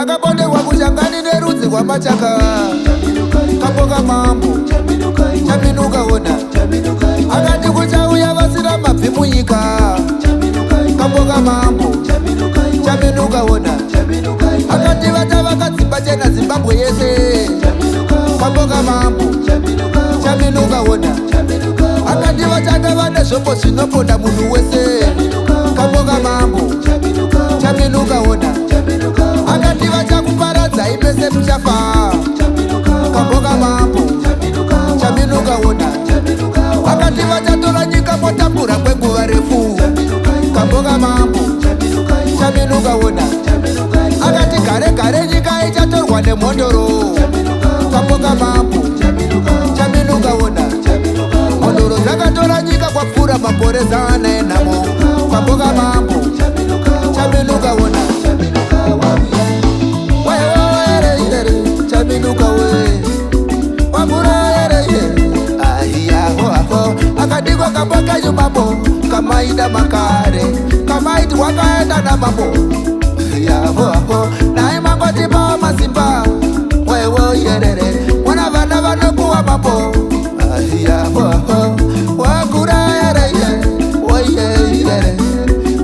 akapondewa kushangani nerudzi rwamachaka kapoka mambo chaminuka ona akati kuchauya vasina mabvi munyika kapoka mambo chaminuka ona akati vata vakadzimba chena Zimbabwe yese kapoka mambo chaminuka ona akati vachanga vane zvombo zvinoponda munhu wese kapoka mambo chaminuka ona akati vachakuparadzai pese muchafa kapoka mambo chaminuka ona akati vachatora nyika motambura kwenguva refu kapoka mambo chaminuka ona akati gare gare nyika ichatorwa nemhondoro kapoka mambo chaminuka ona mhondoro dzakatora nyika kwapfuura makore zana enhamo kapoka mambo chaminuka ona chaminuka we wamura ere ahiyaho akadikwa kapoka nyumambo kamaida makare kamaiti wakaenda namambo yaho naye mangotipa masimba wewo yerere mwana vana vanokuwa mambo ahiyaho wakura ere oye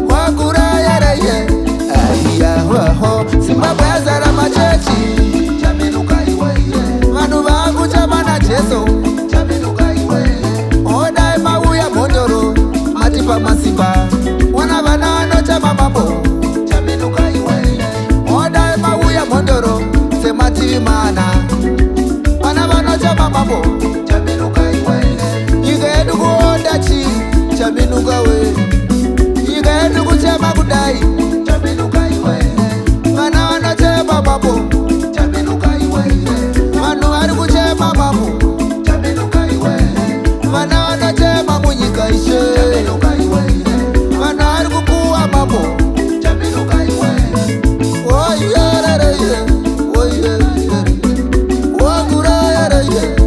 wakura ere ahiyaho Zimbabwe yazara machechi vanhu vakuchamana Jesu odai mauya mhondoro matipa masimba wana vana vanochama mambo odai mauya mhondoro semativi mana vana vanochama mambo nyika yedu kuonda chi chaminuka we nyika yedu kuchema kudai vana vanochema mambo vanhu vari kuchema mambo vana vanochema munyika ishe vanhu vari kupuwa mambo oiyerereye wangurayereye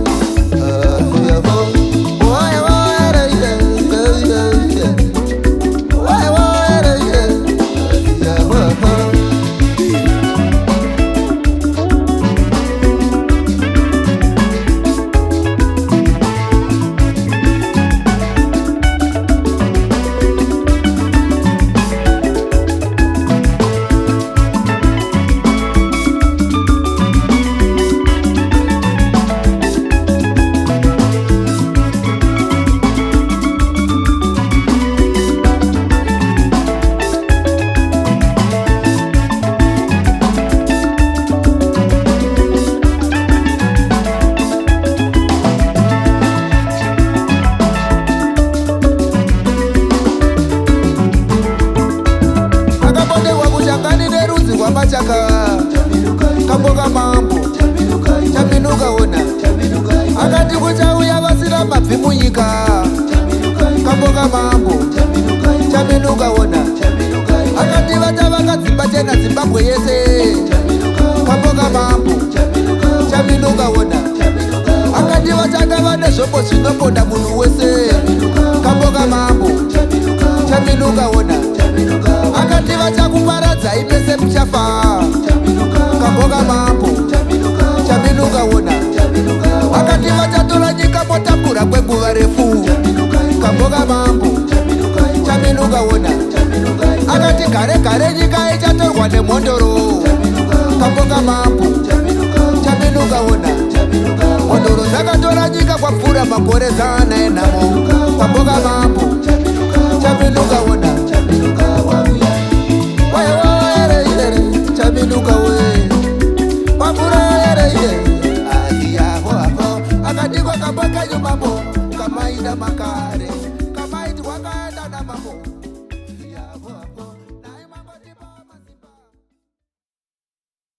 machaka kapoka mambo chaminuka ona akati kuchauya vasina mabvi munyika kapoka mambo chaminuka ona akati vata vakadzimba chena Zimbabwe yese kapoka mambo chaminuka ona akati vachanga vane zvombo zvinoponda munhu wese kapoka mambo chaminuka ona akati vachakuparadzai pese muchafa kapoka mambo chaminuka ona akati vachatora nyika motambura kwenguva refu kapoka mambo chaminuka ona akati gare gare nyika ichatorwa nemhondoro kapoka mambo chaminuka ona mhondoro dzakatora nyika kwapfuura makore zana enhamo kapoka mambo chaminuka ona chaminuka we wamura ere ahiyaho akadikwa kapoka nyumambo kamaida makare